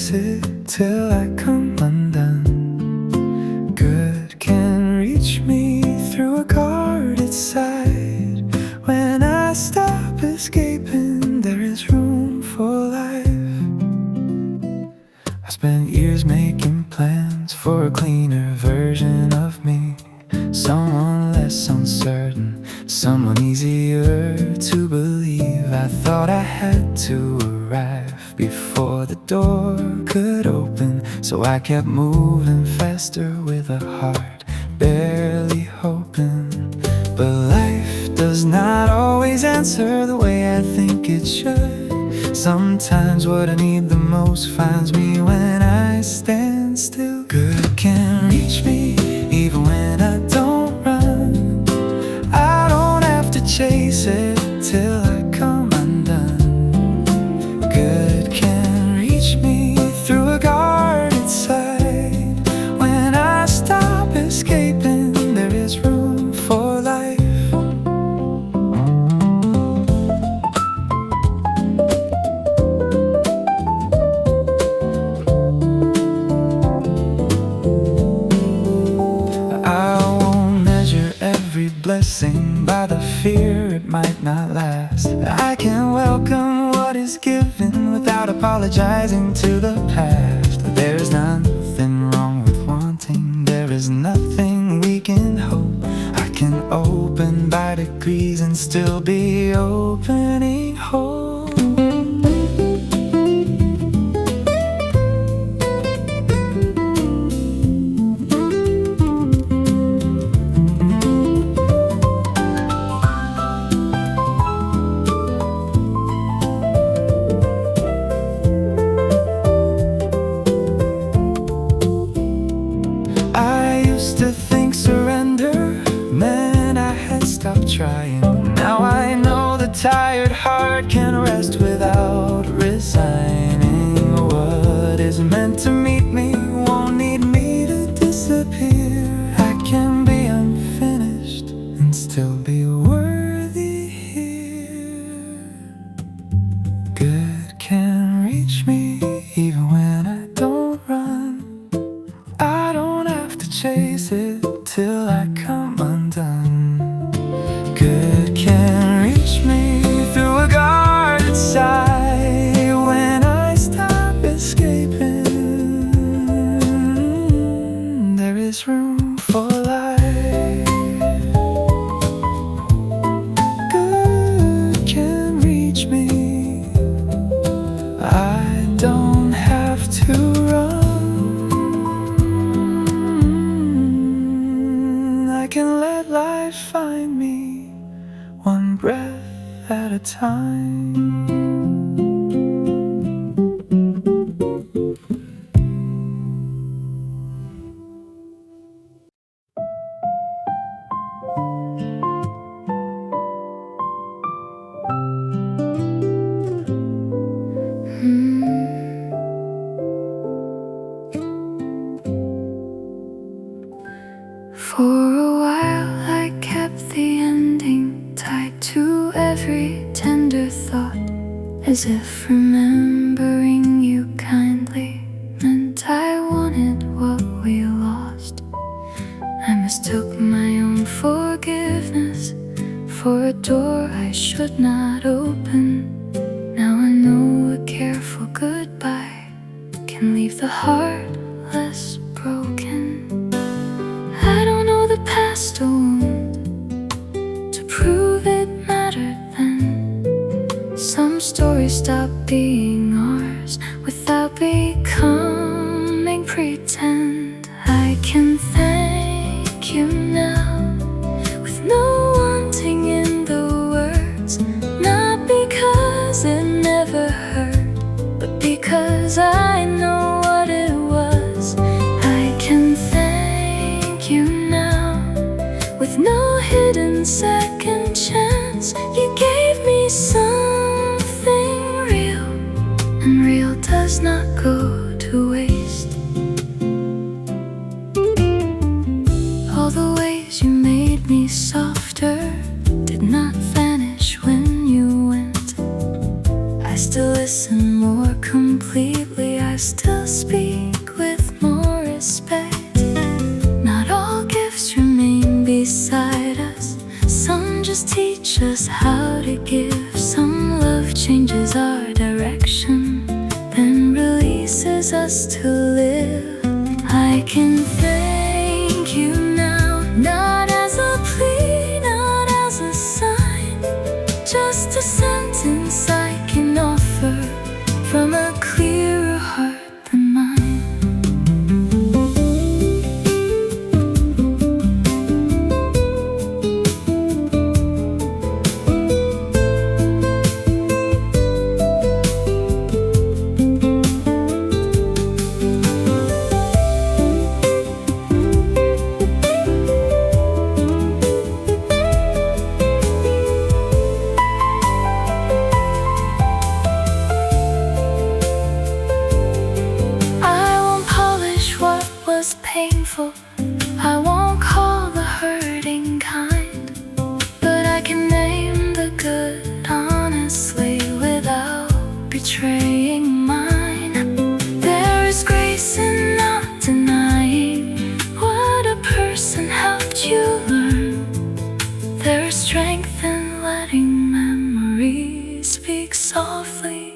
chase it till I come undone. Good can reach me through a guarded side. When I stop escaping, there is room for life. I spent years making plans for a cleaner version of me. Someone less uncertain, someone easier to believe. I thought I had to arrive before the door could open, so I kept moving faster with a heart barely hoping. But life does not always answer the way I think it should. Sometimes what I need the most finds me when I stand still. Good can reach me even when I don't run. I don't have to chase it till I come undone. Good can reach me through a guarded side. When I stop escaping, there is room for life. Blessing by the fear it might not last. I can welcome what is given without apologizing to the past. There's nothing wrong with wanting, there is nothing we can hope. I can open by degrees and still be opening hope. Trying. Now I know the tired heart can rest without resigning. What is meant to meet me won't need me to disappear. I can be unfinished and still be worthy here. Good can reach me even when I don't run. I don't have to chase it till I come undone. Good can reach me through a guarded side. When I stop escaping, there is room for life. Good can reach me, I don't have to run. I can let life find me one breath at a time. For a while I kept the ending tied to every tender thought, as if remembering you kindly meant I wanted what we lost. I mistook my own forgiveness for a door I should not open. Now I know a careful goodbye can leave the heart less broken. I don't know the past a wound to prove it mattered then. Some stories stop being ours without becoming pretend. I can thank you now with no wanting in the words, not because it never hurt, but because I know what it was. I can thank you now with no hidden second chance. You gave me something real, and real does not go to waste. All the ways you made me softer did not vanish when you went. I still listen more completely, I still speak with more respect. Not all gifts remain beside us. Some just teach us how to give. Some love changes our direction, then releases us to live. I can thank you now, not as a plea, not as a sign, just a sentence I can offer from a clearer heart than mine. Painful, I won't call the hurting kind, but I can name the good honestly without betraying mine. There is grace in not denying what a person helped you learn. There is strength in letting memories speak softly,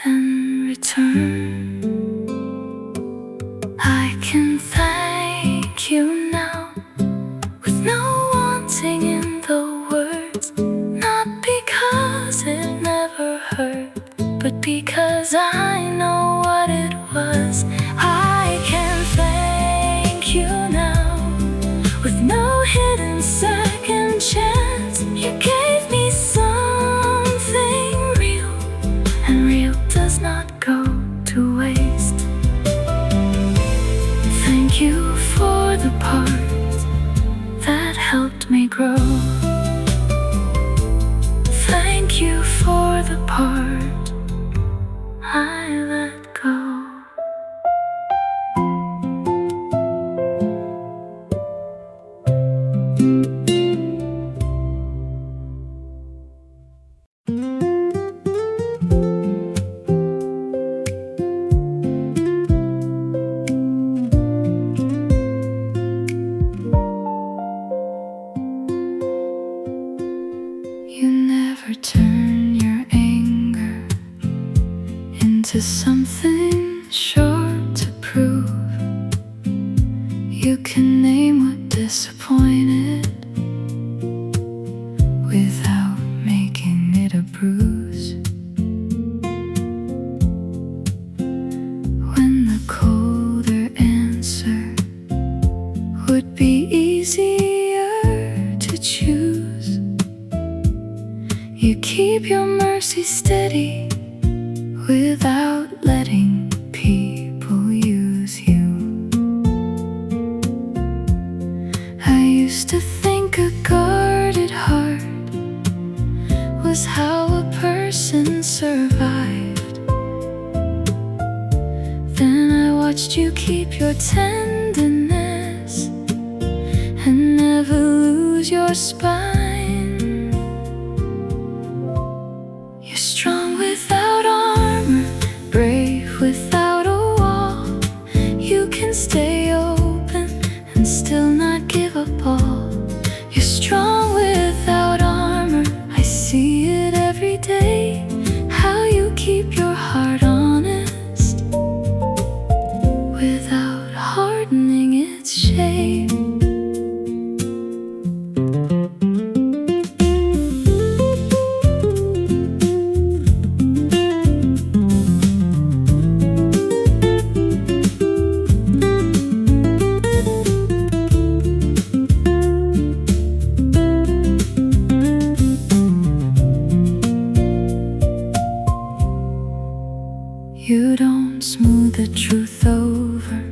then return. I can thank you now, with no wanting in the words, not because it never hurt, but because I know what it was. I can thank you now, with no hidden second chance. You gave me something real, and real does not go to waste. Thank you for the part that helped me grow. Thank you for the part I let go. You never turn your anger into something short to prove. You can name what disappointed without making it a bruise. When the colder answer would be easier to choose, you keep your mercy steady without letting people use you. I used to think a guarded heart was how a person survived. Then I watched you keep your tenderness and never lose your spine. You're strong without armor, brave without a wall. You can stay open and still not give up all. You're strong without armor, I see it every day. How you keep your heart honest without hardening its shape. You don't smooth the truth over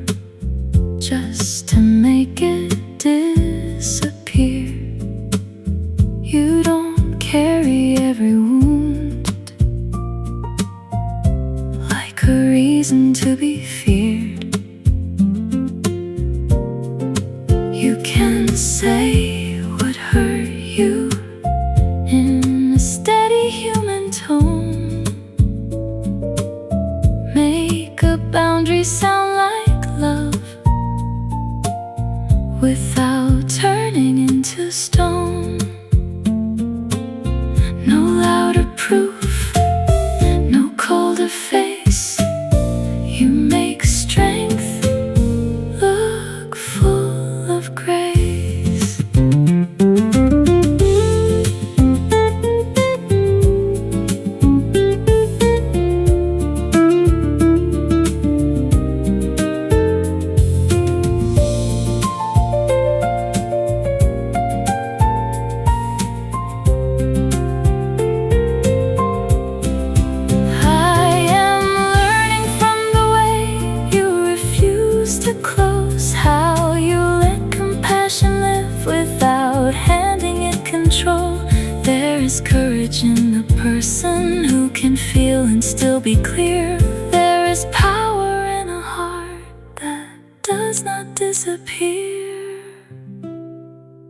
just to make it disappear. You don't carry every wound like a reason to be feared. You can say what hurt you in a steady human tone. can feel and still be clear. There is power in a heart that does not disappear.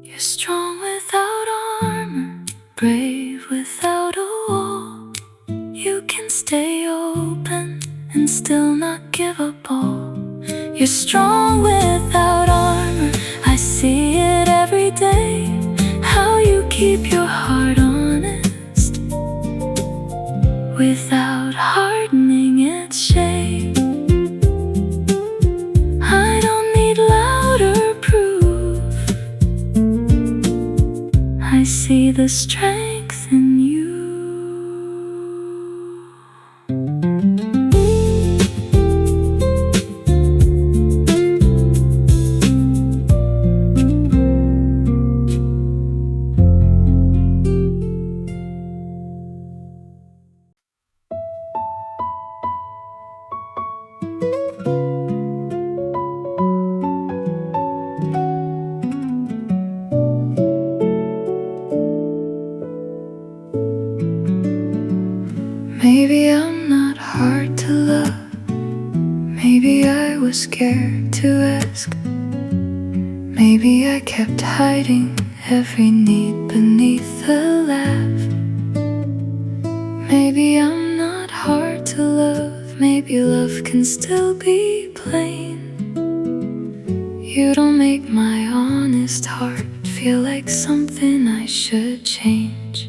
You're strong without armor, brave without a wall. You can stay open and still not give up all. You're strong without armor, I see it every day. How you keep your heart honest without hardening its shape. I don't need louder proof, I see the strength in you. Maybe I'm not hard to love. Maybe I was scared to ask. Maybe I kept hiding every need beneath the laugh. Maybe I'm not hard to love. Maybe love can still be plain. You don't make my honest heart feel like something I should change.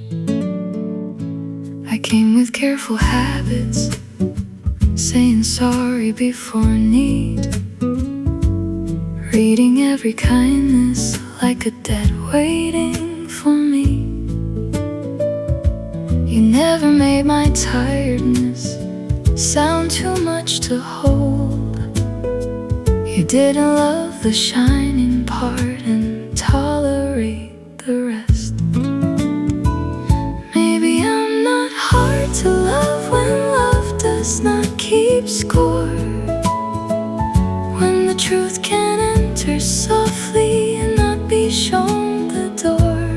I came with careful habits, saying sorry before need, reading every kindness like a debt waiting for me. You never made my tiredness sound too much to hold. You didn't love the shining part and tolerate the rest. Maybe I'm not hard to love when love does not keep score, when the truth can enter softly and not be shown the door.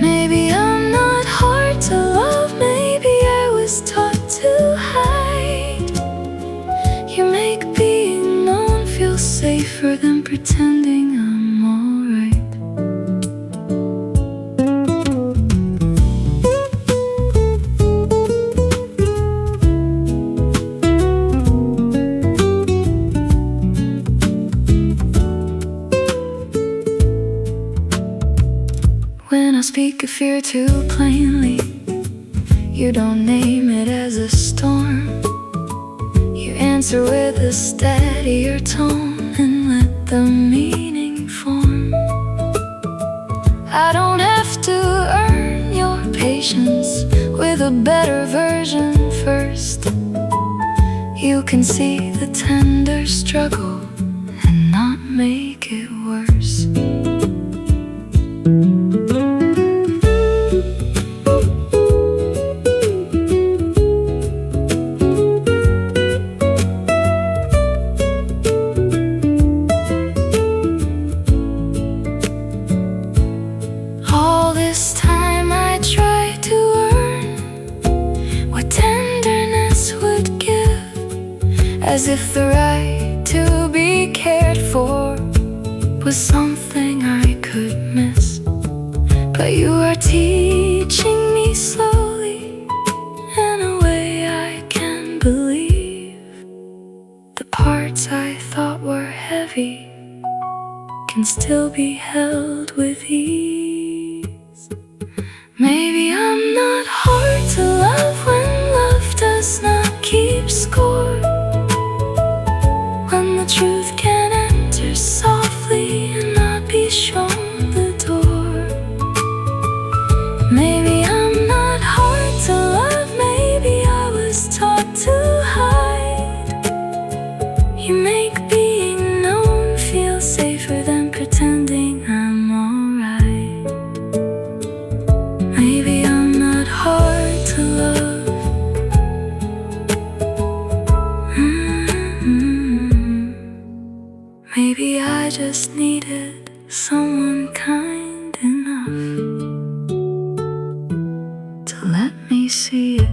Maybe I'm not hard to love, maybe I was taught to hide. You make being known feel safer than pretending I'm alright. When I speak of fear too plainly, you don't name it as a storm. You answer with a steadier tone and let the meaning form. I don't have to earn your patience with a better version first. You can see the tender struggle and not make it worse. As if the right to be cared for was something I could miss. But you are teaching me slowly, in a way I can believe. The parts I thought were heavy can still be held with ease. Maybe I'm not hard to love when love does not keep score, when the truth can enter softly and not be shown the door. Maybe I'm not hard to love, maybe I was taught to hide. You make being known feel safer than pretending I'm alright. see it.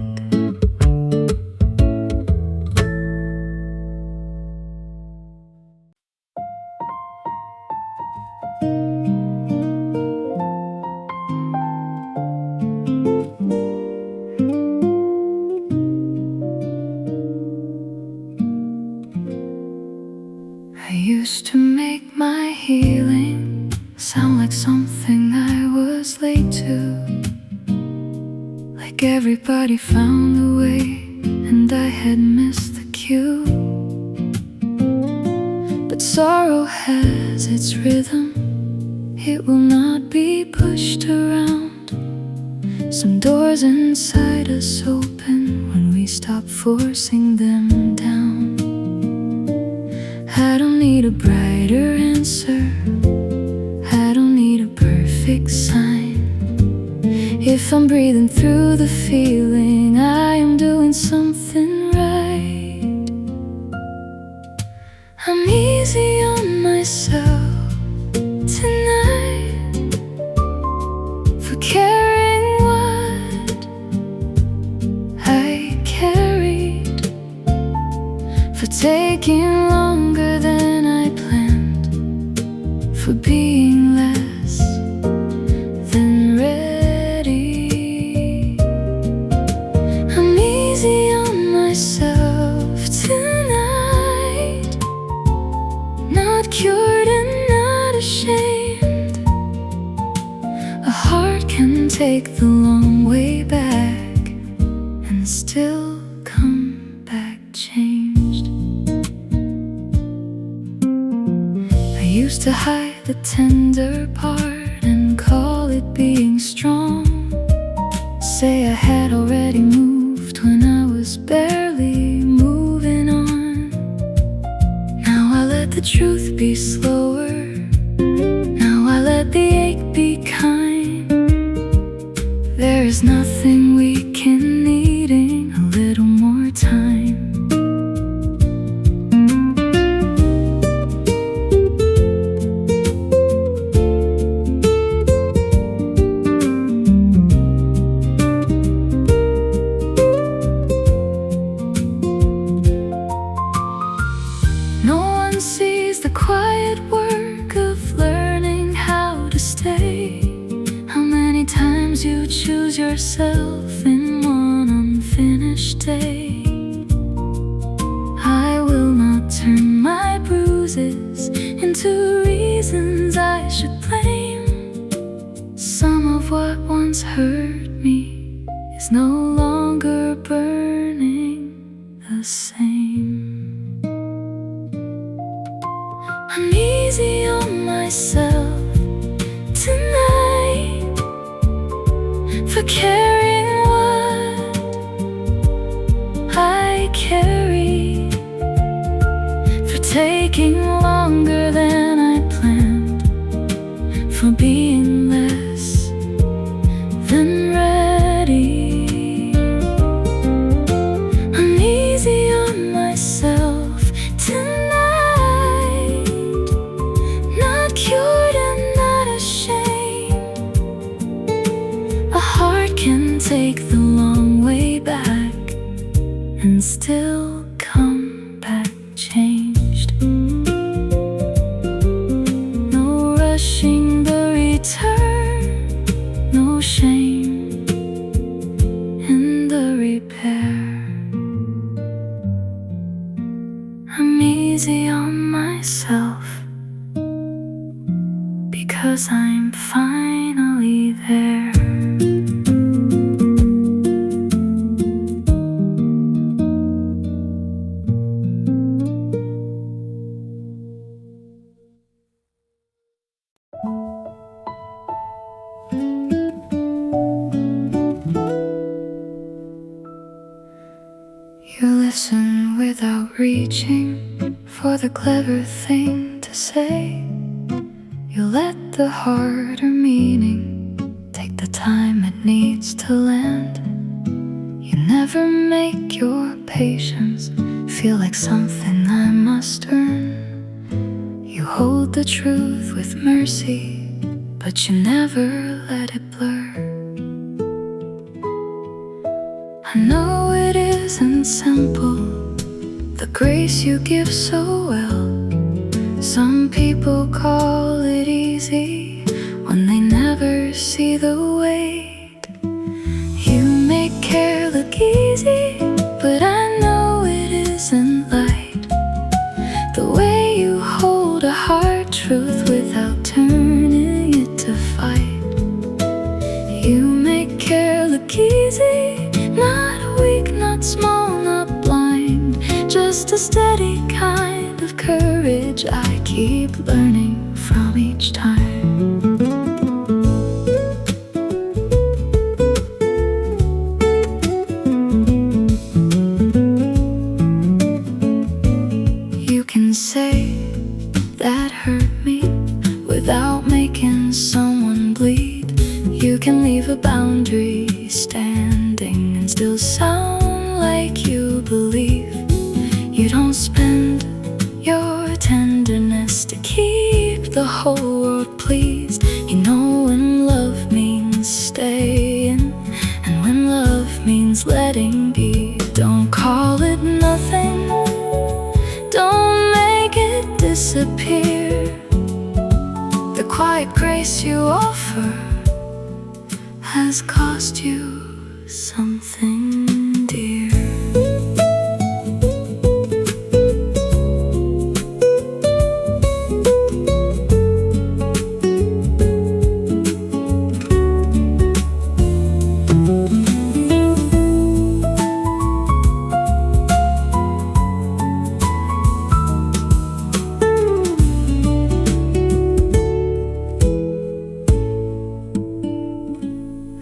I used to make my healing sound like something I was late to. Like everybody found a way and I had missed the cue. But sorrow has its rhythm, it will not be pushed around. Some doors inside us open when we stop forcing them down. I don't need a brighter answer, I don't need a perfect sign. If I'm breathing through the feeling, I am doing something right. I'm easy on myself tonight for carrying what I carried, for taking longer than I planned, for being less than ready. I'm easy on myself tonight, not cured and not ashamed. A heart can take the long way back and still come back changed. I used to hide the tender part and call it being strong. Say I had already moved when I was barely moving on. Now I let the truth be slower, now I let the ache be kind. There is nothing weak in needing a little more time. No one sees the quiet work of learning how to stay. How many times you choose yourself in one unfinished day. I will not turn my bruises into reasons I should blame. Some of what once hurt me is no longer burning the same. I'm easy on myself tonight for carrying what I carry, for taking longer than I planned, for being less than ready. I'm easy on myself tonight, not cured and not ashamed. A heart can take the long way back and still come back changed. No rushing the return, no shame in the repair. I'm easy on myself because I'm finally there. You listen without reaching for the clever thing to say. You let the harder meaning take the time it needs to land. You never make your patience feel like something I must earn. You hold the truth with mercy, but you never let it blur. I know it isn't simple, the grace you give so well. Some people call it easy when they never see the weight. You make care look easy, but I know it isn't light. The way you hold a hard truth without turning it to fight. You make care look easy, not weak, not small, not blind. Just a steady kind of courage I keep learning from each time. You can say that hurt me without making someone bleed. You can leave a boundary standing and still sound like you believe. You don't spend your tenderness to keep the whole world pleased. You know when love means staying and when love means letting be. Don't call it nothing, don't make it disappear. The quiet grace you offer has cost you something dear.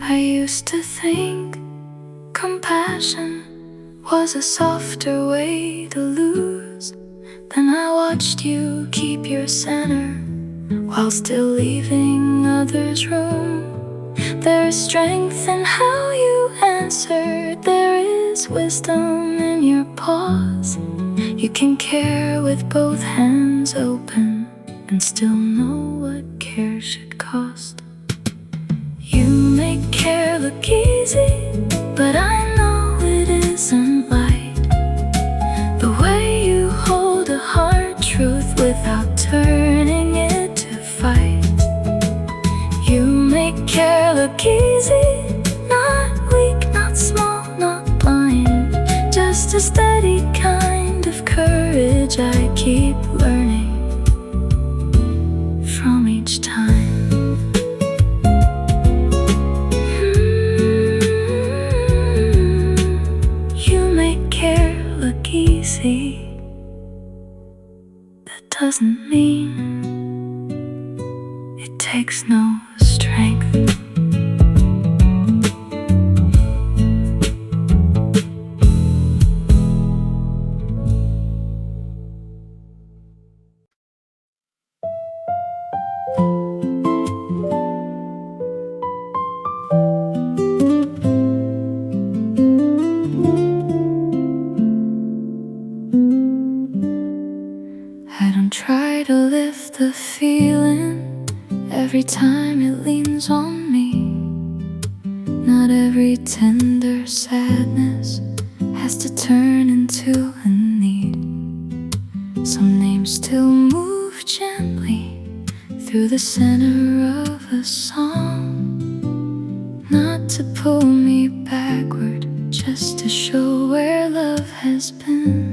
I used to think compassion was a softer way to lose. Then I watched you keep your center while still leaving others room. There is strength in how you answered, there is wisdom in your pause. You can care with both hands open and still know what care should cost. You make care look easy, but I know it isn't light. The way you hold a hard truth without turning it to fight. You make care look easy, not weak, not small, not blind. Just a steady kind of courage I keep learning from each time. Easy. That doesn't mean it takes no strength. Try to lift the feeling every time it leans on me. Not every tender sadness has to turn into a need. Some names still move gently through the center of a song. Not to pull me backward, just to show where love has been.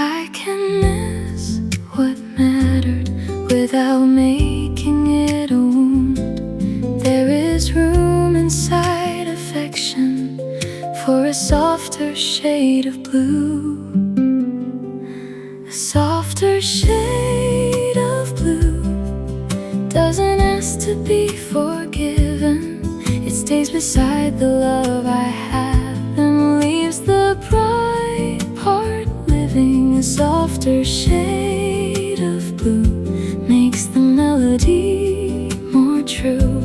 I can miss what mattered without making it a wound. There is room inside affection for a softer shade of blue. A softer shade of blue doesn't ask to be forgiven. It stays beside the love I have and leaves the bright part living. A softer shade of blue makes the melody more true.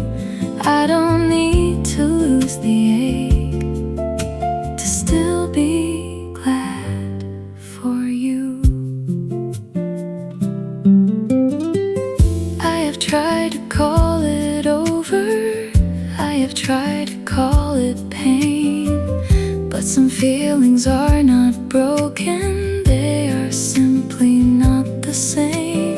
I don't need to lose the ache to still be glad for you. I have tried to call it over, I have tried to call it pain. But some feelings are not broken, they are simply not the same.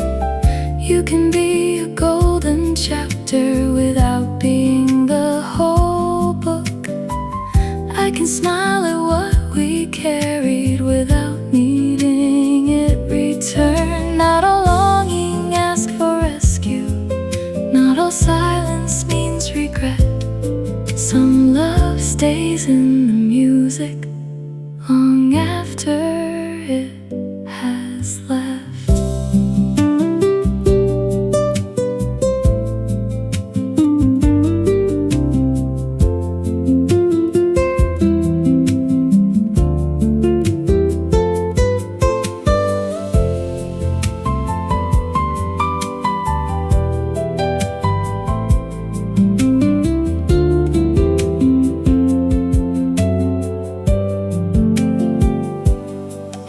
You can be a golden chapter without being the whole book. I can smile at what we carried without needing it returned. Not all longing asks for rescue, not all silence means regret. Some love stays in the music long after it has left.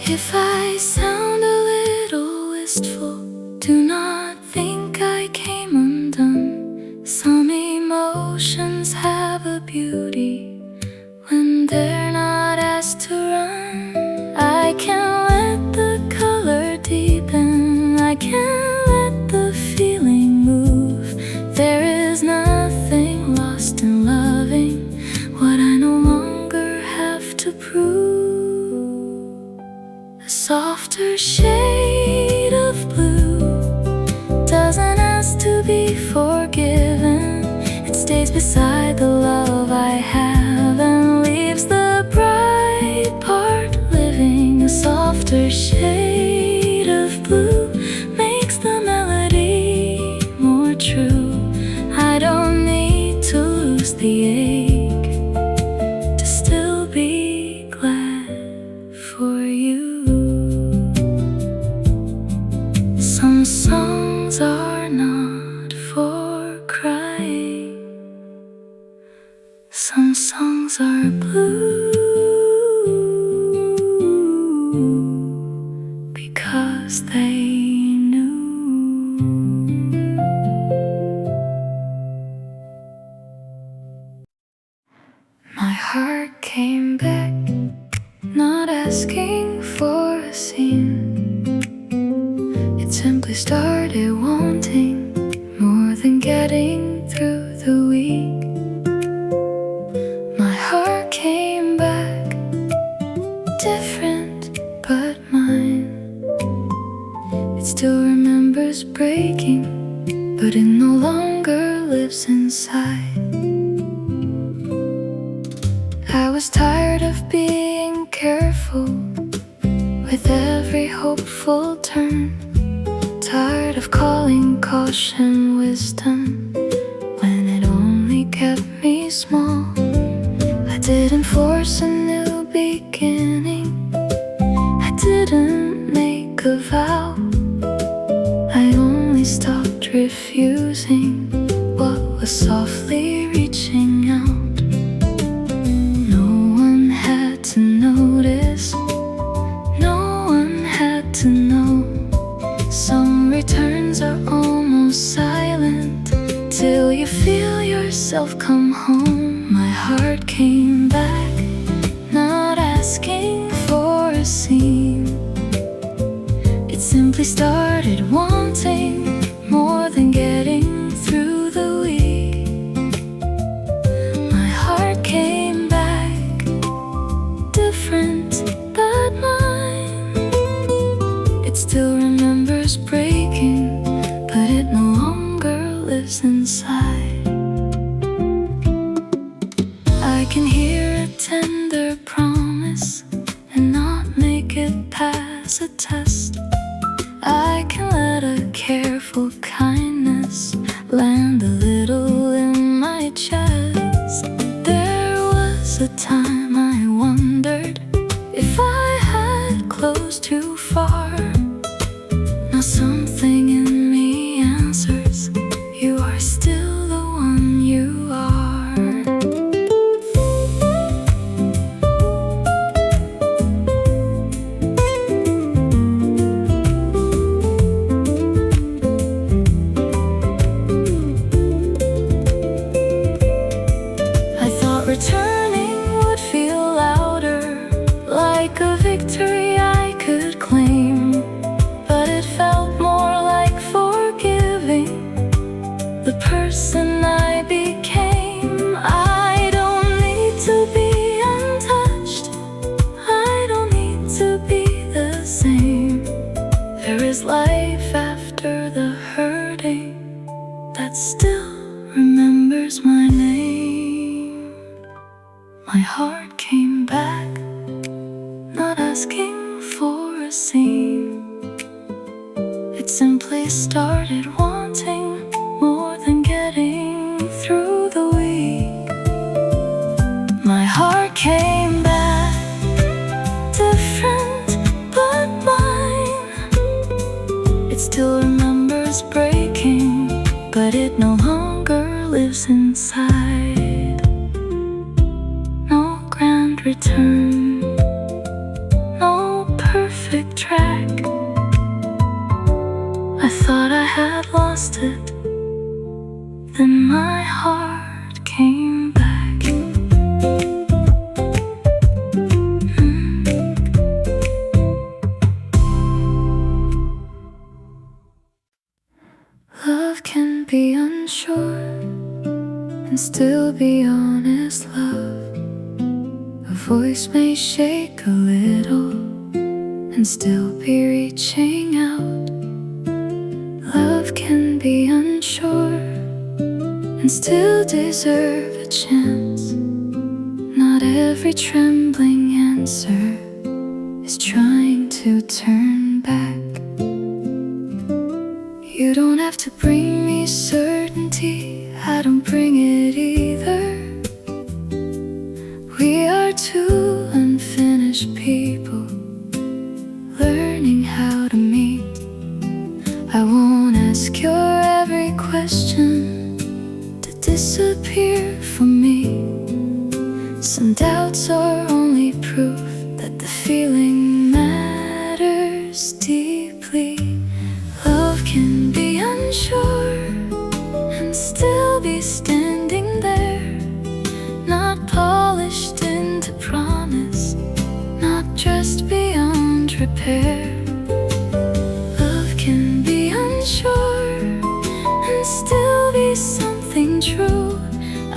If I sound a little wistful, do not think I came undone. Some emotions have a beauty when they're not asked to run. I can let the color deepen, I can let the feeling move. There is nothing lost in loving what I no longer have to prove. A softer shade of blue doesn't ask to be forgiven. It stays beside the love I have and leaves the bright part living. A softer shade of blue makes the melody more true. I don't need to lose the ache to still be glad for you. Some songs are not for crying, some songs are blue because they knew. My heart came back, not asking for a scene. It simply started wanting more than getting through the week. My heart came back, different but mine. It still remembers breaking, but it no longer lives inside. I was tired of being careful with every hopeful turn. Tired of calling caution wisdom when it only kept me small. I didn't force a new beginning, I didn't make a vow. I only stopped refusing what was softly reaching out. No one had to notice, no one had to know. Some returns are almost silent till you feel yourself come home. My heart came back, not asking for a scene. It simply started wanting more than getting through the week. My heart came back, different but mine. It still remembers breaking, but it no longer lives inside. I can hear a tender promise and not make it pass a test. I can let a careful kindness land a little in my chest. There was a time I wondered if I had closed too far. Now something in me answers, you are still the one you are. heart came back, not asking for a scene. It simply started wanting more than getting through the week. My heart came back, different but mine. It still remembers breaking, but it no longer lives inside. No grand return, no perfect track. I thought I had lost it, then my heart came back. Love can be unsure and still be honest, love. A voice may shake a little and still be reaching out. Love can be unsure and still deserve a chance. Not every trembling answer is trying to turn back. You don't have to bring me certainty, I don't bring it either. We are two unfinished people, learning how to meet. I won't ask your every question to disappear from me. Some doubts are only proof that the feeling matters deeply. Love can be unsure and still be standing there, not polished into promise, not just beyond repair. Love can be unsure and still be something true.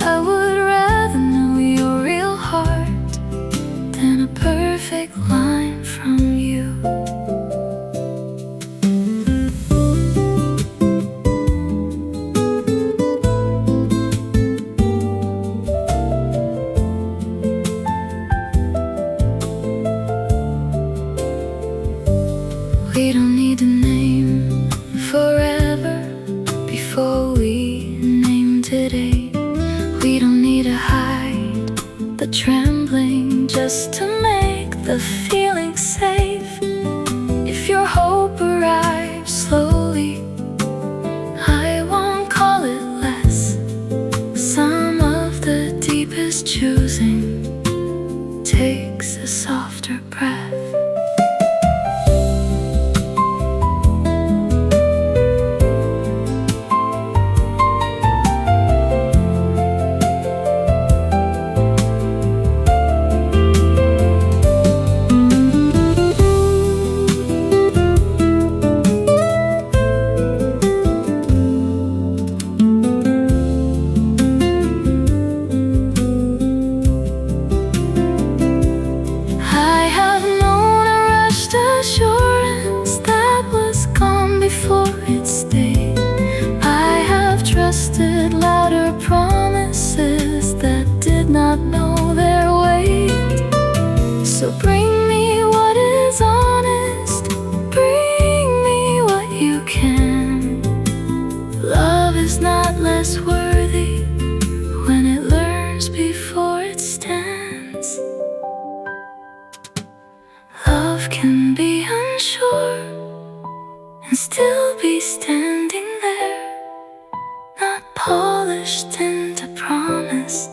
I would rather know your real heart than a perfect line from you. We don't need a name forever before we name today. We don't need to hide the trembling just to make the feeling safe. If your hope arrives slowly, I won't call it less. Some of the deepest choosing takes a softer breath. Assurance that was gone before it stayed. I have trusted louder promises that did not know their weight. So bring me what is honest, bring me what you can. Love is not less worthy when it learns before it stands. Love can be unsure and still be standing there, not polished into promise,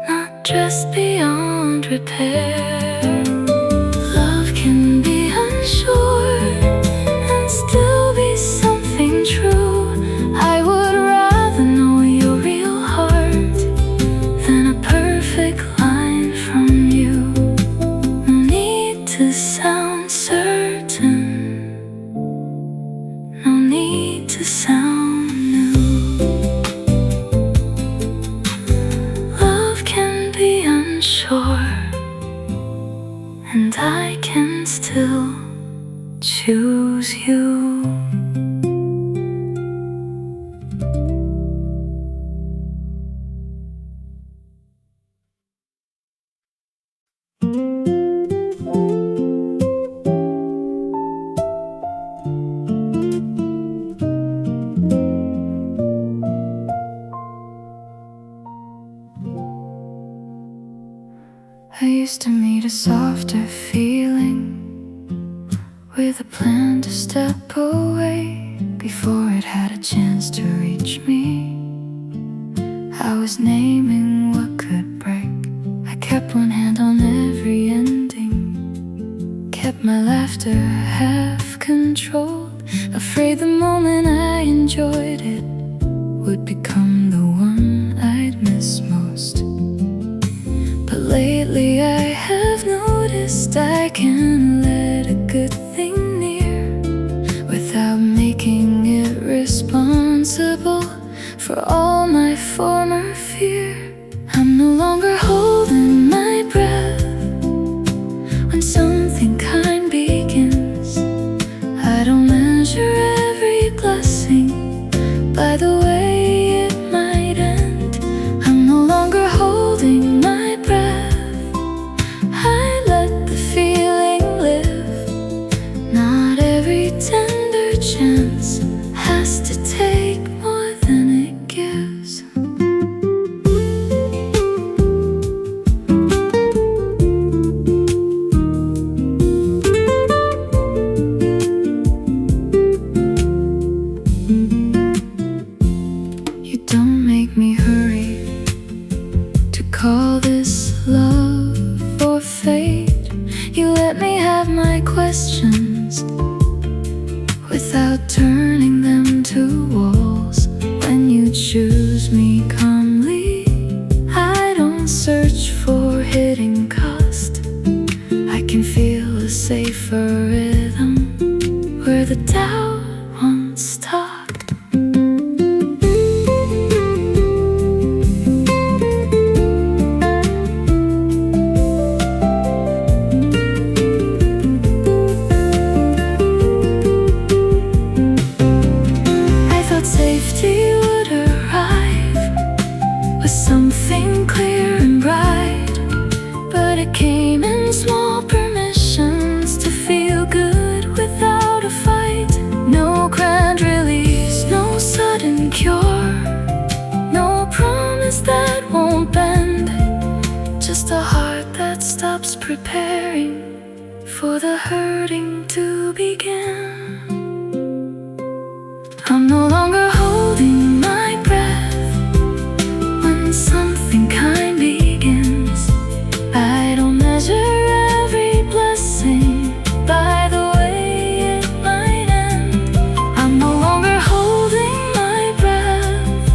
not just beyond repair. Love can be unsure and still be something true. I would rather know your real heart than a perfect line from you. No need to sound certain, no need to sound new. Love can be unsure, and I can still choose you. used to meet a softer feeling, with a plan to step away before it had a chance to reach me. I was naming what could break. I kept one hand on every ending, kept my laughter half controlled, afraid the moment I enjoyed it would become the one I'd miss most. But lately I have noticed I can let a good thing near without making it responsible for all my former fear. I'm no longer holding my breath when something kind begins. I don't measure every blessing by the way it might end. I'm no longer holding my breath. I let the feeling live. Not every tender chance has to take more than it gives. You don't make me hurry to call this love or fate. You let me have my questions without turning them to walls. When you choose me calmly, I don't search for hidden cost. I can feel a safer rhythm where the doubt once stopped. Safety would arrive with something clear and bright, but it came in small permissions to feel good without a fight. No grand release, no sudden cure, no promise that won't bend, just a heart that stops preparing for the hurting to begin. I'm no longer holding my breath when something kind begins. I don't measure every blessing by the way it might end. I'm no longer holding my breath.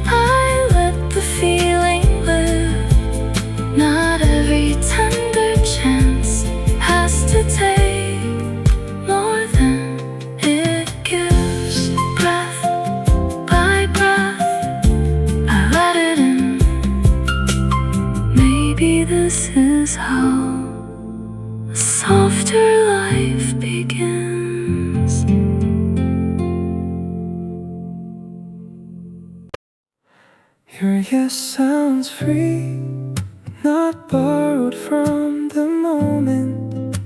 I let the feeling live. Not every tender chance has to take more than it gives. Breath by breath, I let it in. Maybe this is how a softer life begins. Your yes sounds free, not borrowed from the moment,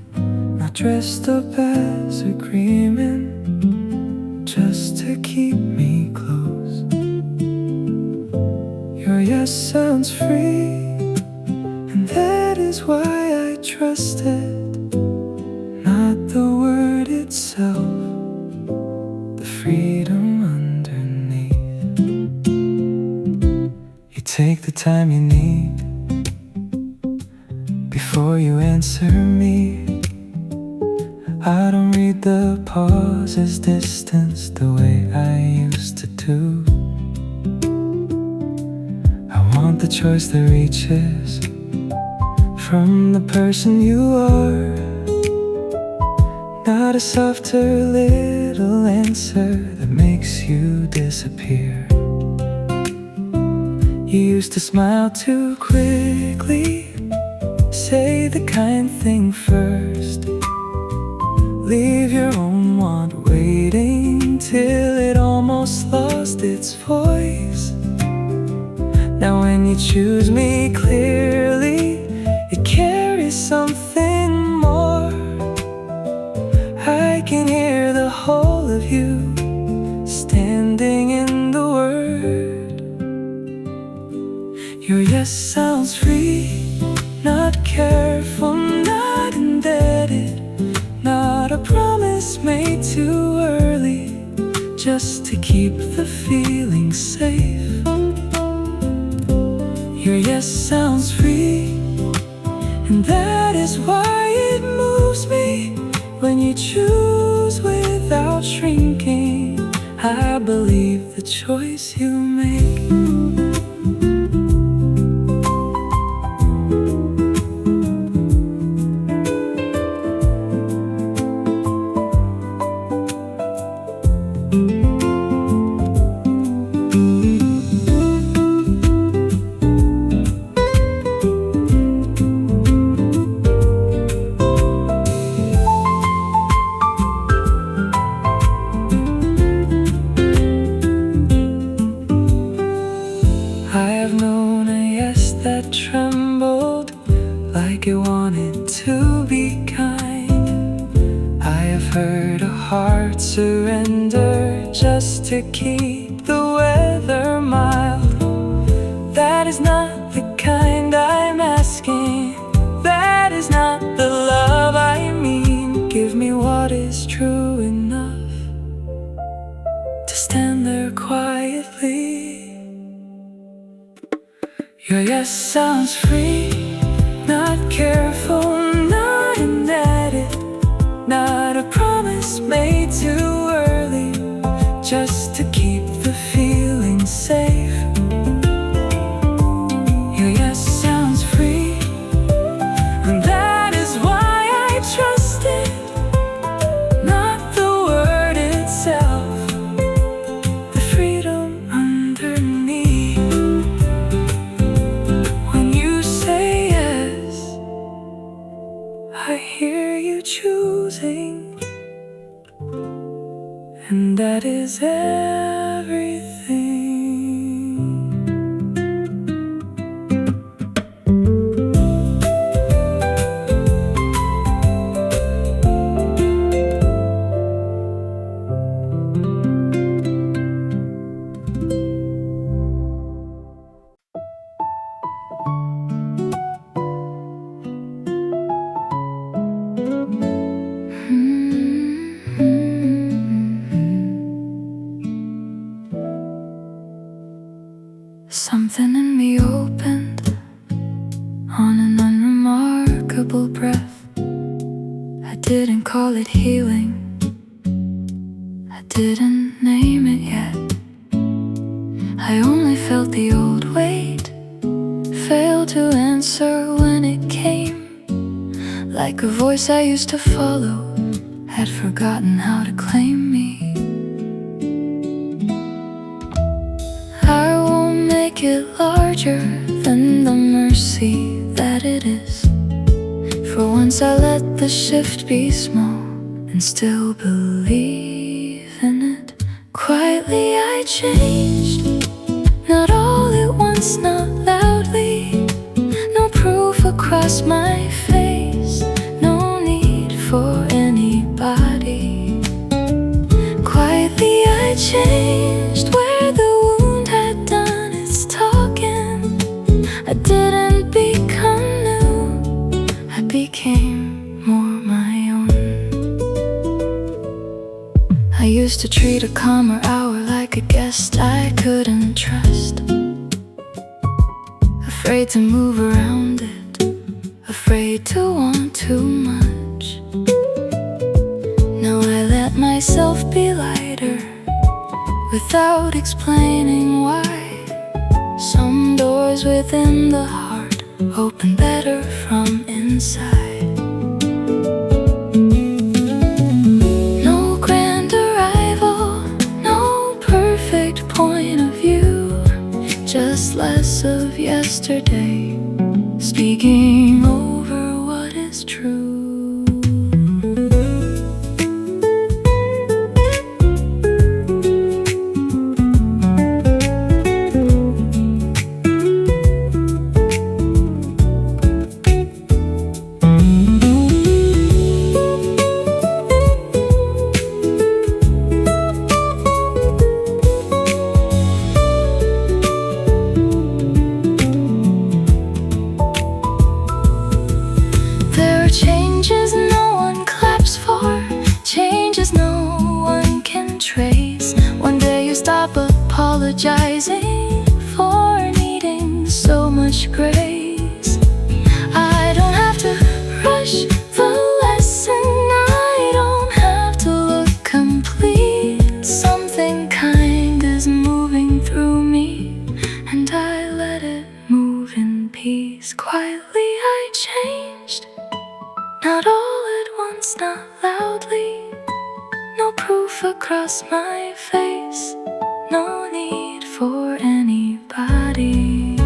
not dressed up as agreement, just to keep me close. Your yes sounds free, and that is why I trust it, not the word itself, the freedom underneath. You take the time you need before you answer me. I don't read the pauses distance the way I used to do. I want the choice that reaches from the person you are, not a softer little answer that makes you disappear. You used to smile too quickly, say the kind thing first, leave your own want waiting till it almost lost its voice. Now when you choose me clearly, it carries something more. I can hear the whole of you standing in the word. Your yes sounds free, not careless. just to keep the feeling safe. Your yes sounds free, and that is why it moves me. When you choose without shrinking, I believe the choice you make. Trembled like it wanted to be kind. I have heard a heart surrender just to keep the weather mild. That is not the kind I'm asking. That is not the love I mean. Give me what is true enough to stand there quietly. Your yes sounds free, not careful, not an edit, not a promise made too early, just to keep the feeling safe. Your yes sounds free, and that is why I trust it, not the word itself, the freedom underneath. I hear you choosing, and that is everything. Something in me opened on an unremarkable breath. I didn't call it healing, I didn't name it yet. I only felt the old weight, failed to answer when it came. Like a voice I used to follow, had forgotten how to claim me. Make it larger than the mercy that it is. For once I let the shift be small and still believe in it. Quietly I changed, not all at once, not loudly. No proof across my face, no need for anybody. Quietly I changed where the wound had done its talking. I didn't become new, I became more my own. I used to treat a calmer hour like a guest I couldn't trust. Afraid to move around it, afraid to want too much. Now I let myself be lighter without explaining why. Some doors within the heart open better from inside. No grand arrival, no perfect point of view, just less of yesterday, speaking over what is true. Changes no one claps for, changes no one can trace. One Not all at once, not loudly. No proof across my face. No need for anybody.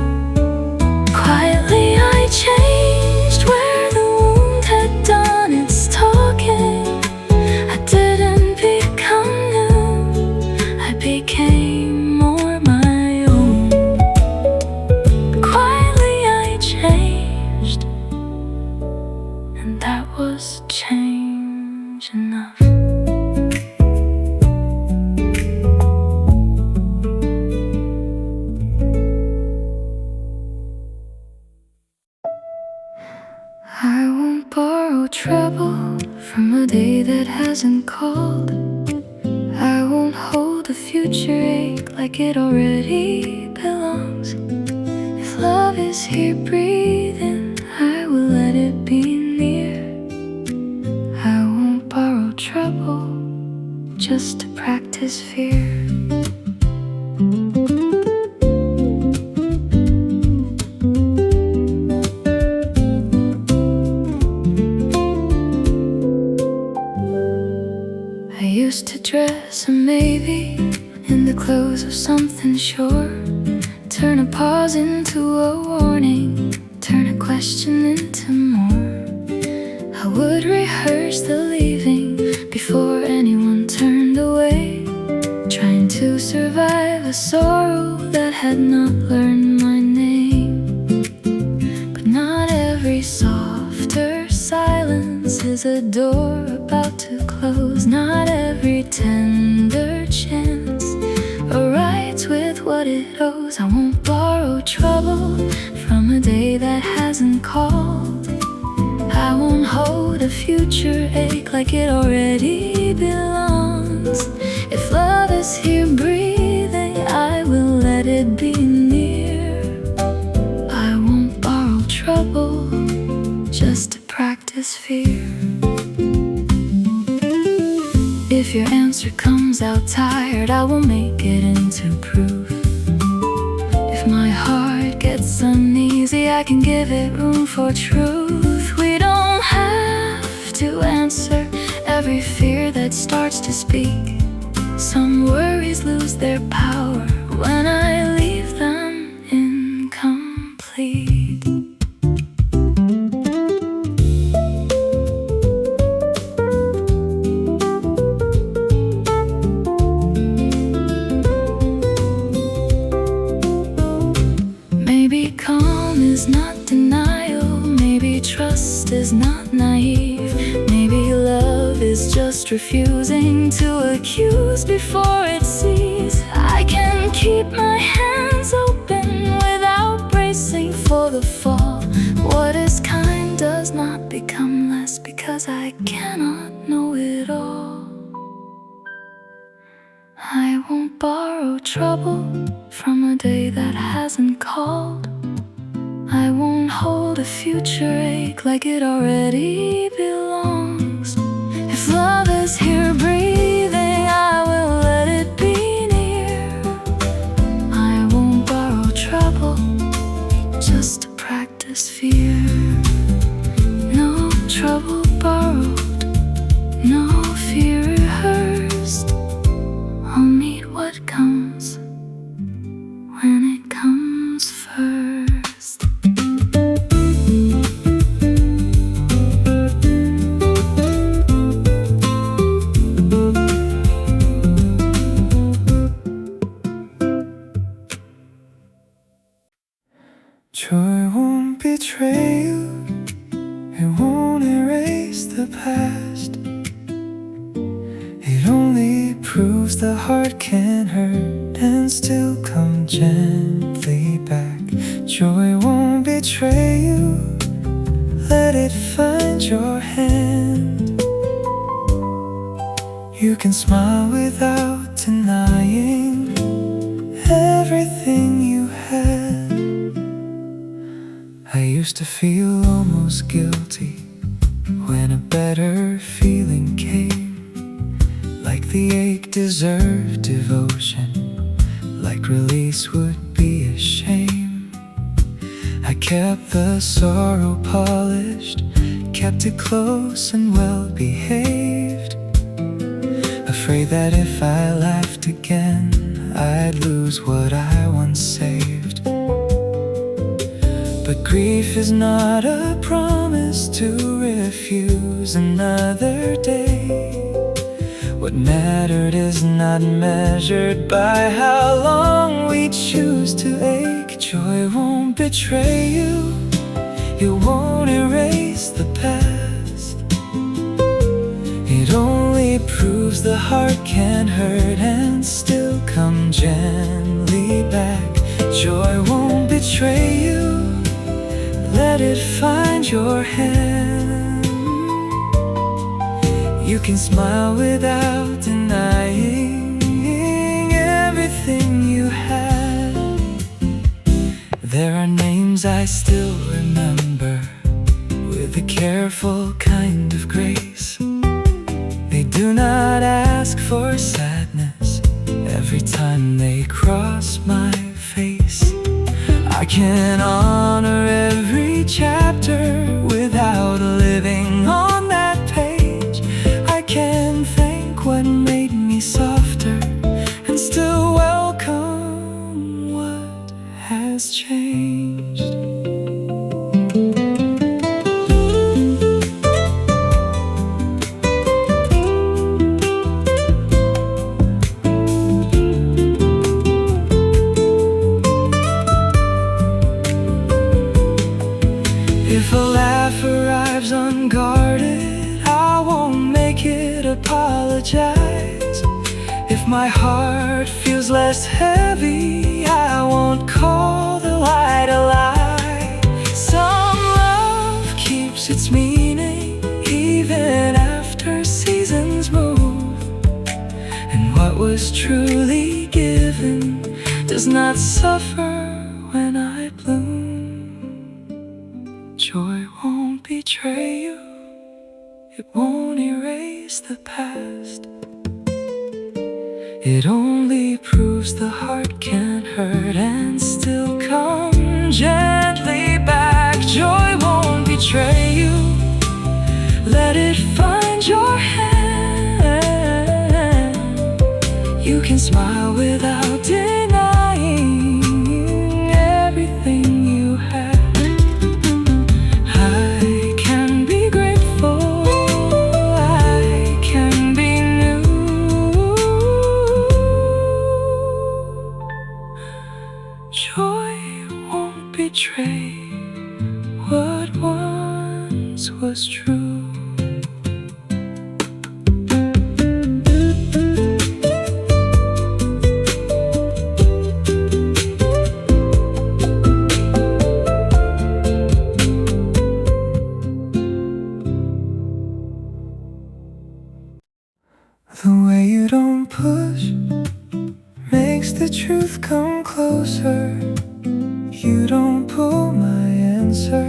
Quietly I changed where the wound had done its talking. I didn't become new, I became more my own. Quietly I changed, and that was change enough. I won't borrow trouble from a day that hasn't called. I won't hold the future ache like it already belongs. If love is here breathing, I will let it be near. I won't borrow trouble just to practice fear. I used to dress a maybe in the clothes of something sure. Turn a pause into a warning, turn a question into more. I would rehearse the leaving before anyone turned away, trying to survive a sorrow that had not learned my name. But not every softer silence is a door about to close. Not every tender chance arrives with what it owes. I won't borrow trouble from a day that hasn't called. I won't hold a future ache like it already belongs. If love is here breathing, I will let it be near. I won't borrow trouble just to practice fear. If your answer comes out tired, I will make it into proof. If my heart gets uneasy, I can give it room for truth. We don't have to answer every fear that starts to speak. Some worries lose their power when I leave them incomplete. Maybe calm is not denial, maybe trust is not naive, maybe love is just refusing to accuse before it sees. I can keep my hands open without bracing for the fall. What is kind does not become less because I cannot know it all. I won't borrow trouble from a day that hasn't called. I won't hold a future ache like it already belongs. If love is here breathing, I will let it be near. I won't borrow trouble just to practice fear. No trouble borrowed, no fear rehearsed. I'll meet what comes when it comes first. Joy won't betray you, it won't erase the past. It only proves the heart can hurt and still come gently back. Joy won't betray you, let it find your hand. You can smile without denying everything you had. I used to feel almost guilty when a better feeling came, like the ache deserved devotion, like release would be a shame. I kept the sorrow polished, kept it close and well behaved. Afraid that if I laughed again, I'd lose what I once saved. But grief is not a promise to refuse another day. What mattered is not measured by how long we choose to ache. Joy won't betray you, it won't erase the past. It only proves the heart can hurt and still come gently back. Joy won't betray you, let it find your hand. You can smile without denying everything you had. There are names I still remember with a careful kind of grace. They do not ask for sadness every time they cross my face. I can honor every chapter without living on that page. I can thank what made me softer and still welcome what has changed. If a laugh arrives unguarded, I won't make it apologize. If my heart feels less heavy, I won't call the light a lie. Some love keeps its meaning even after seasons move. And what was truly given does not suffer when I bloom. Joy won't betray you, it won't erase the past. It only proves the heart can hurt and still come gently back. Joy won't betray you, let it find your hand. You can smile without denying everything you have. Betray what once was true. The way you don't push makes the truth come closer. You don't pull my answer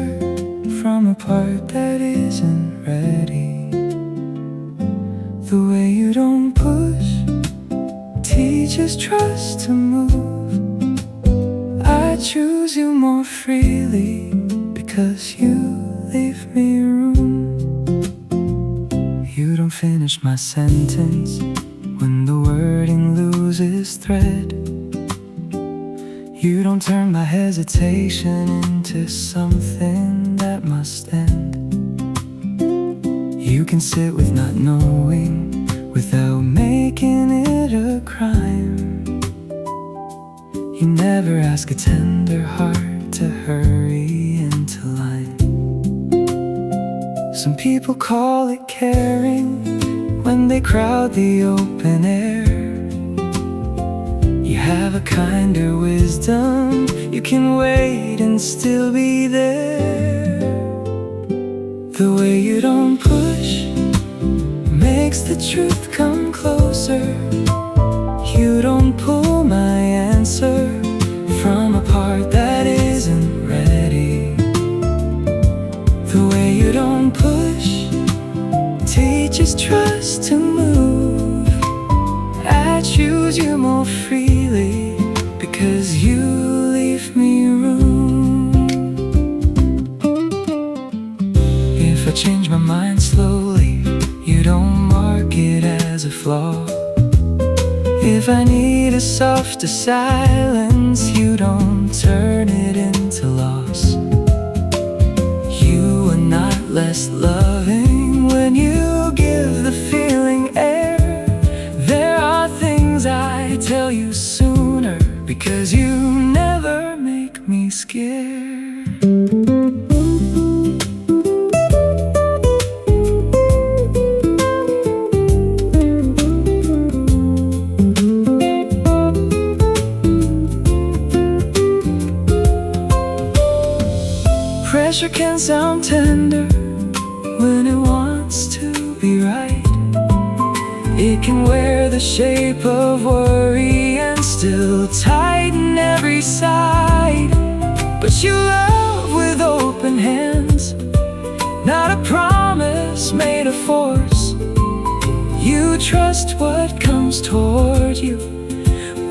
from a part that isn't ready. The way you don't push teaches trust to move. I choose you more freely because you leave me room. You don't finish my sentence when the wording loses thread. You don't turn my hesitation into something that must end. You can sit with not knowing without making it a crime. You never ask a tender heart to hurry into line. Some people call it caring when they crowd the open air. You have a kinder wisdom, you can wait and still be there. The way you don't push makes the truth come closer. You don't pull my answer from a part that isn't ready. The way you don't push teaches trust to move. I choose you more freely because you leave me room. If a change my mind slowly. You don't mark it as a flaw. If I need a softer silence, you don't turn it into loss. You are not less loving when you give the feeling air. There are things I tell you sooner, because you never make me scared. Pressure can sound tender when it wants to be right. It can wear the shape of worry and still tighten every side. But you love with open hands, not a promise made of force. You trust what comes toward you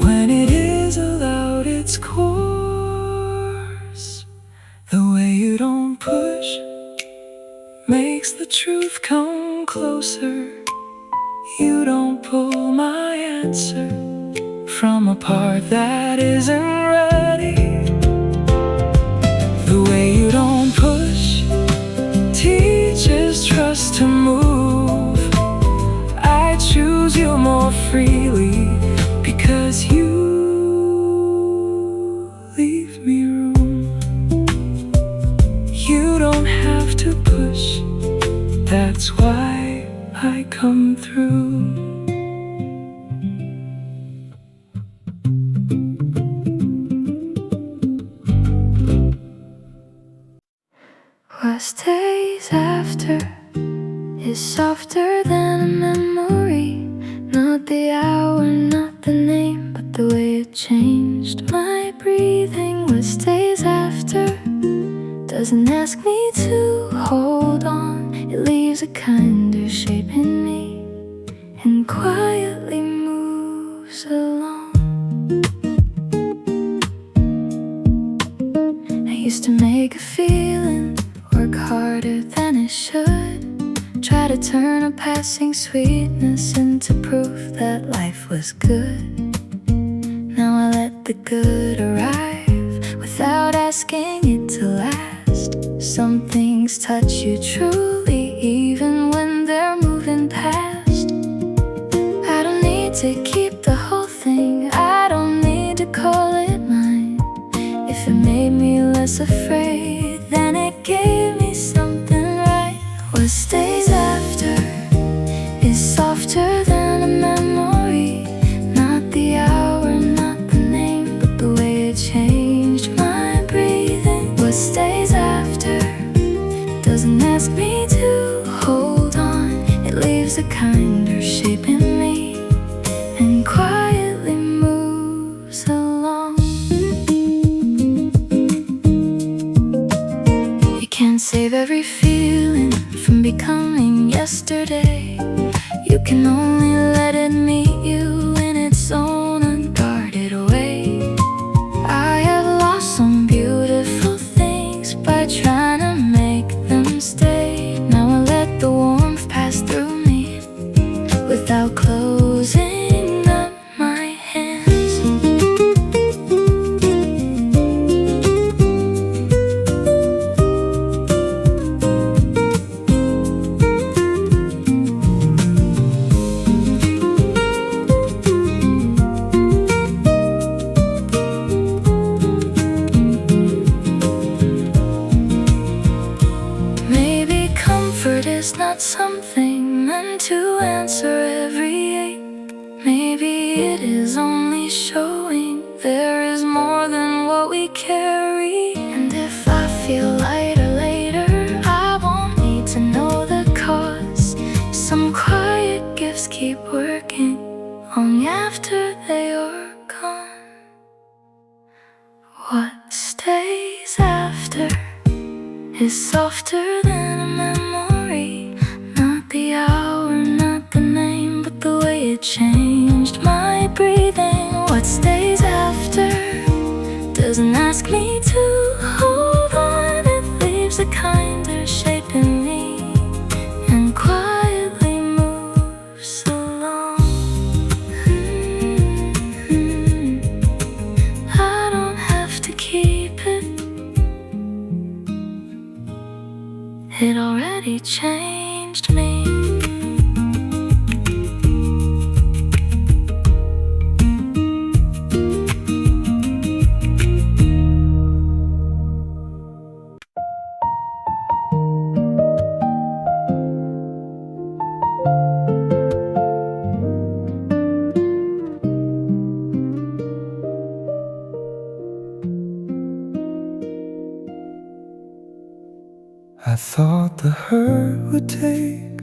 when it is allowed its course. The way you don't push makes the truth come closer. You don't pull my answer from a part that isn't ready. The way you don't push teaches trust to move. I choose you more freely because you leave me room. You don't have to push, that's why I come through. What stays after is softer than a memory. Not the hour, not the name, but the way it changed my breathing. What stays after doesn't ask me to hold on. It leaves a kinder shape in me and quietly moves along. I used to make a feeling work harder than it should. Try to turn a passing sweetness into proof that life was good. Now I let the good arrive without asking it to last. Some things touch you truly even when they're moving past. I don't need to keep the whole thing, I don't need to call it mine. If it made me less afraid, then it gave me something right. What stays after is softer than a memory. Not the hour, not the name, but the way it changed my breathing. What stays after doesn't ask me to hold on. It leaves a kinder shape in me and quietly moves along. You can't save every feeling from becoming yesterday. You can only let it meet you in its own unguarded way. I have lost some beautiful things by trying to make them stay. Now I let the warmth pass through me without closing up my hands. Maybe comfort is not something meant to answer every ache. Maybe it is only showing there is more than what we carry. And if I feel lighter later, I won't need to know the cause. Some quiet gifts keep working long after they are gone. What stays after is softer than a memory. Not the hour, not the name, but the way it changed my breathing. What stays after doesn't ask me to hold on. It leaves a kinder shape in me changed me. I thought the hurt would take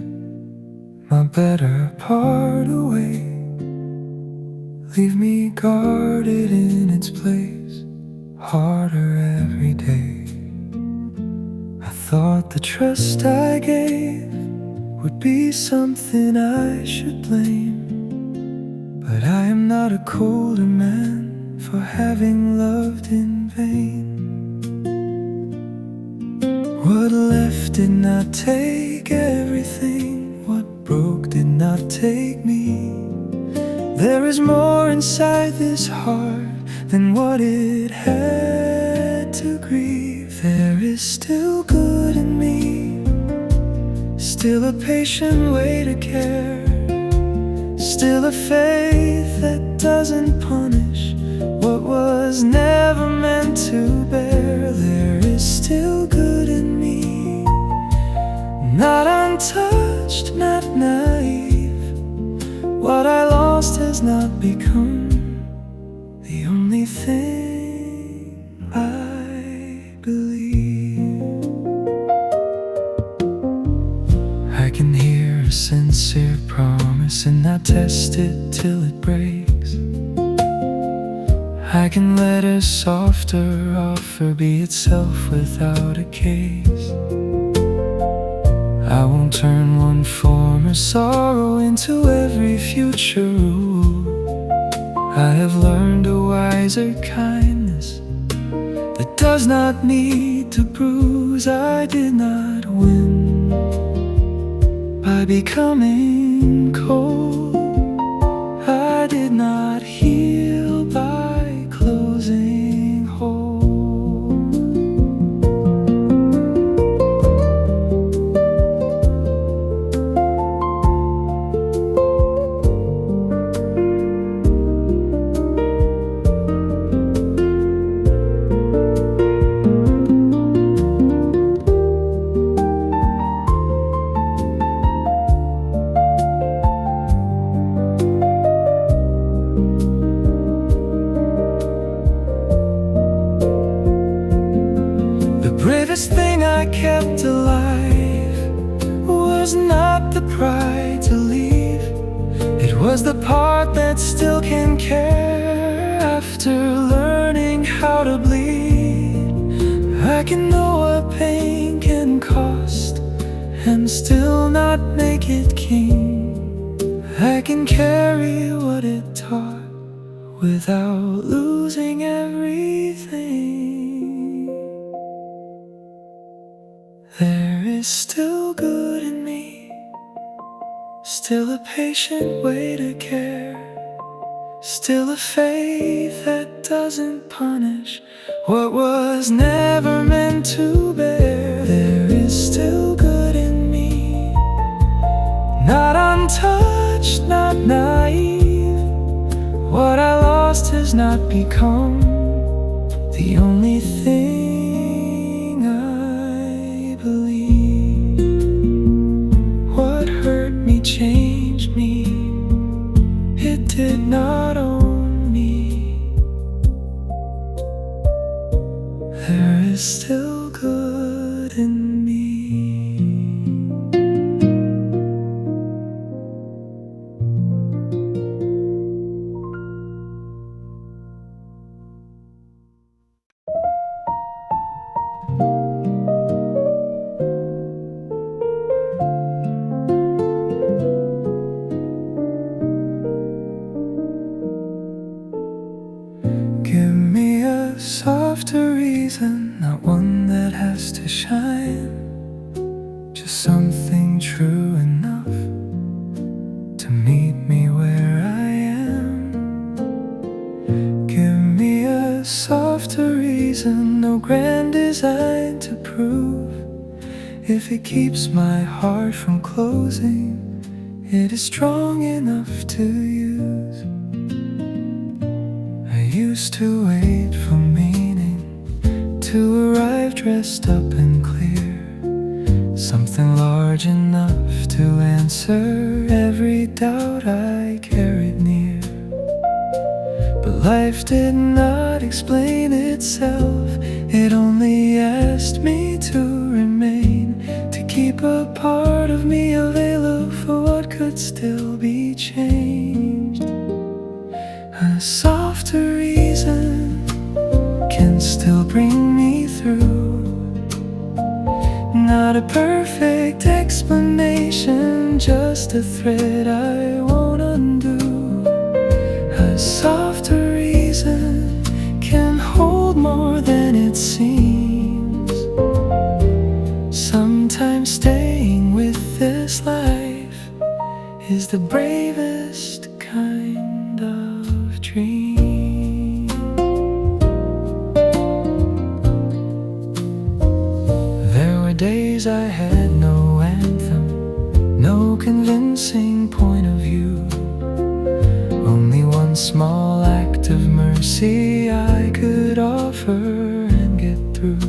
my better part away, leave me guarded in its place, harder every day. I thought the trust I gave would be something I should blame, but I am not a colder man for having loved in vain. What left did not take everything, what broke did not take me. There is more inside this heart than what it had to grieve. There is still good in me, still a patient way to care, still a faith that doesn't punish what was never meant to bear. There is still good in me, not untouched, not naive. What I lost has not become the only thing I believe. I can hear a sincere promise and not test it till it breaks. I can let a softer offer be itself without a case. I won't turn one former sorrow into every future rule. I have learned a wiser kindness that does not need to bruise. I did not win by becoming cold. I did not heal by closing holes. Bravest thing I kept alive was not the pride to leave. It was the part that still can care after learning how to bleed. I can know what pain can cost and still not make it king. I can carry what it taught without losing everything. There is still good in me, still a patient way to care, still a faith that doesn't punish what was never meant to bear. There is still good in me, not untouched, not naive. What I lost has not become the only thing changed me. It did not own me. There is still good in me. Softer reason, not one that has to shine, just something true enough to meet me where I am. Give me a softer reason, no grand design to prove If it keeps my heart from closing, it is strong enough to use. I used to wait for meaning to arrive dressed up and clear, something large enough to answer every doubt I carried near. But life did not explain itself, it only asked me to remain, to keep a part of me available for what could still be changed. A softer reason can still bring me through, not a perfect explanation, just a thread I won't undo. A softer reason can hold more than it seems. Sometimes staying with this life is the bravest kind of dream. There were days I had no anthem, no convincing point of view, only one small act of mercy I could offer and get through.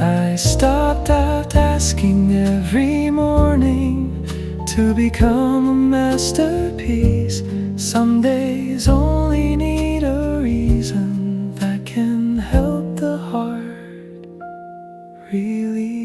I stopped out asking every morning to become a masterpiece. Some days only need a reason that can help the heart release.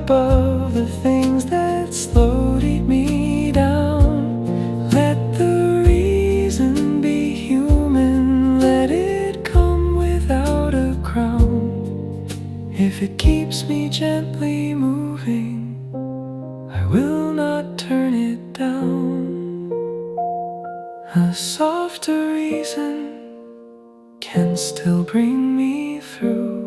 Above the things that slowed me down. Let the reason be human, let it come without a crown. If it keeps me gently moving, I will not turn it down. A softer reason can still bring me through,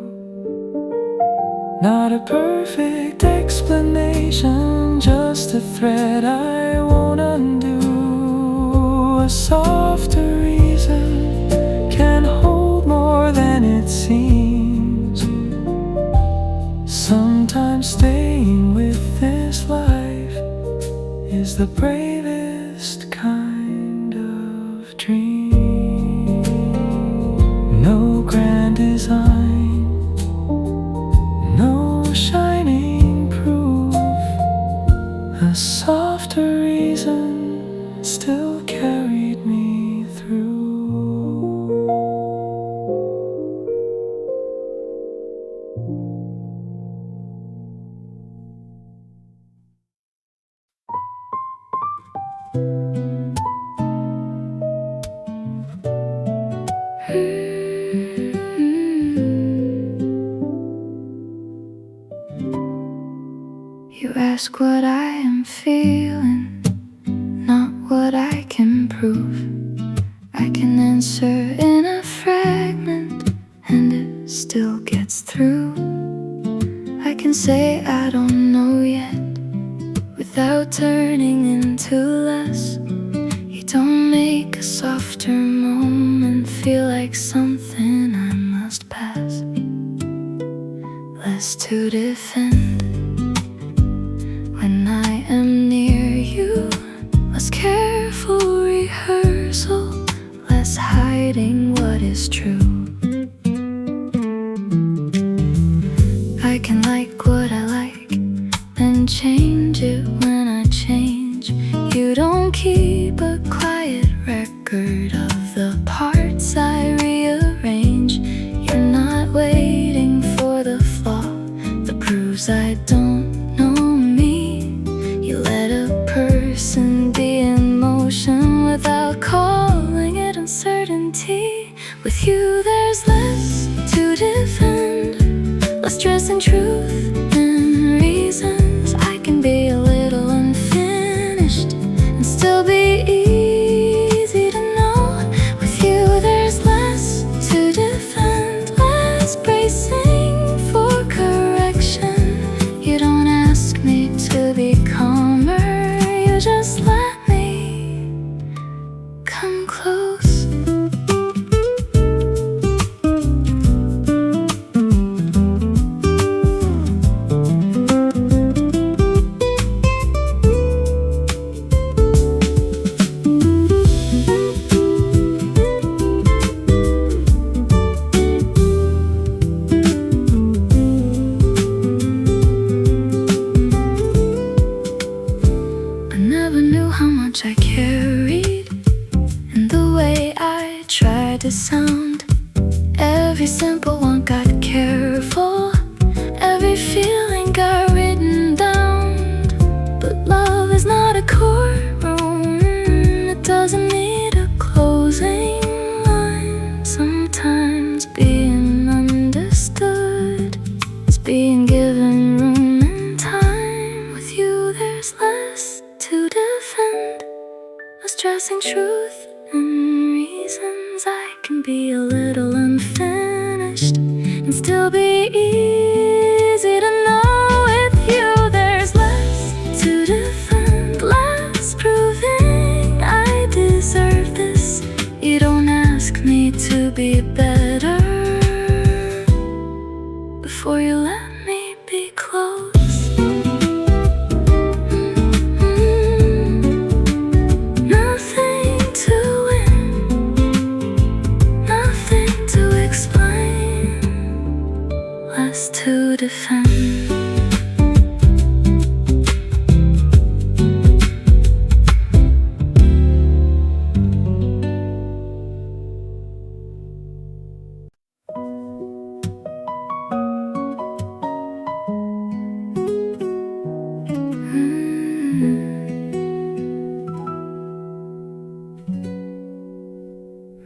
not a perfect explanation, just a thread I won't undo. A softer reason can hold more than it seems. Sometimes staying with this life is the bravest kind of dream. No grand design, no shining proof, a softer reason still carried me through. You ask what I am feeling, not what I can prove. I can answer in a fragment, and it still gets through. I can say I don't know yet, without turning into less. You don't make a softer moment feel like something I must pass. Less to defend when I am near you, less careful rehearsal, less hiding what is true. I can like what I like, then change it when I change. You don't keep a quiet record of the parts I rearrange. You're not waiting for the flaw that proves With you there's less to defend, less stress and truth and reasons. I can be a little unfinished and still be easy to know. With you there's less to defend, less bracing for correction. You don't ask me to be calmer, you just let me come close. I carried and the way I tried to sound. Every simple one got careful, every feeling got written down. But love is not a courtroom, it doesn't need a closing line. Sometimes being understood is being given room and time. With you there's less to defend, stressing truth and reasons. I can be a little unfinished and still be easy to know. With you there's less to defend, less proving I deserve this. You don't ask me to be better before you let me be close. To defend.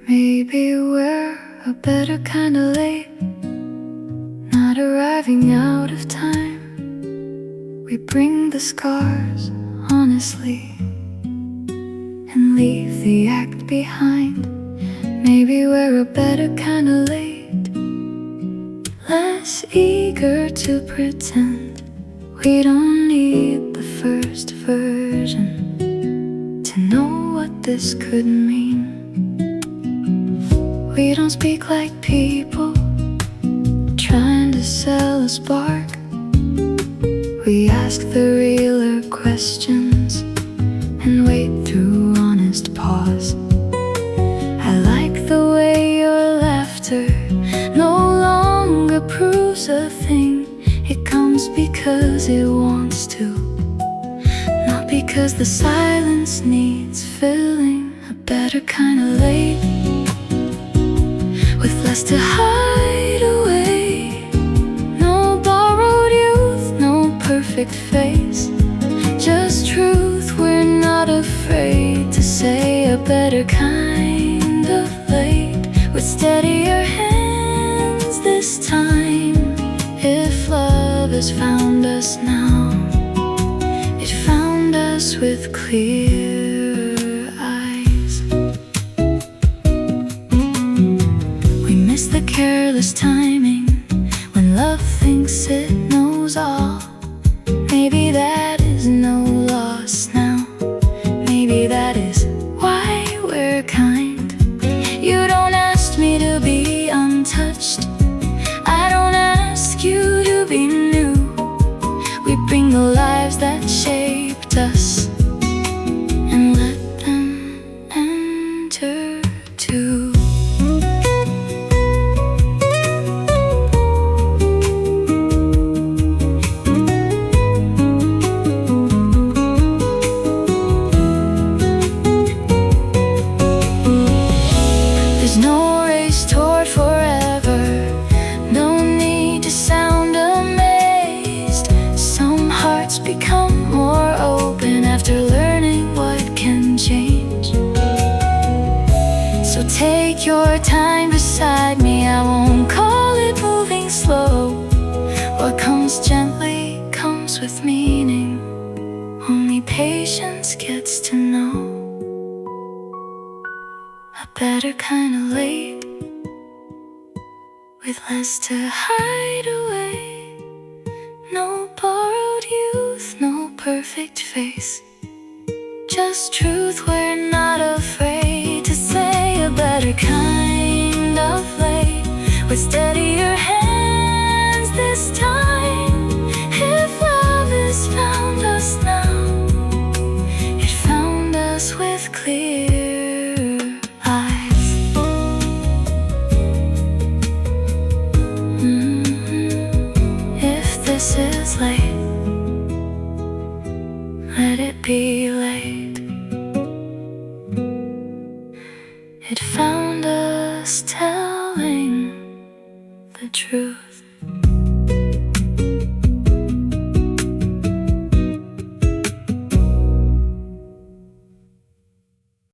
Maybe we're a better kind of late, not arriving out of time. We bring the scars honestly and leave the act behind. Maybe we're a better kind of late, less eager to pretend. We don't need the first version to know what this could mean. We don't speak like people trying to sell a spark. We ask the realer questions and wait through honest pause. I like the way your laughter no longer proves a thing. It comes because it wants to, not because the silence needs filling. A better kind of late, with less to hide away. No borrowed youth, no perfect face, just truth we're not afraid to say. A better kind of late, with steadier hands this time. If love has found us now, it found us with clear eyes. We miss the careless timing when love thinks it knows all. Maybe that is no loss now. Maybe that is why we're kind. You don't ask me to be untouched, I don't ask you to be new. We bring the lives that shaped us and let them enter too. There's no race toward forever, no need to sound amazed. Some hearts become more patience gets to know a better kind of late, with less to hide away. No borrowed youth, no perfect face, just truth we're not afraid to say. A better kind of late, with steadier hands this time. If love has found us now, it found us with clear eyes. If this is late, let it be late. It found us telling the truth.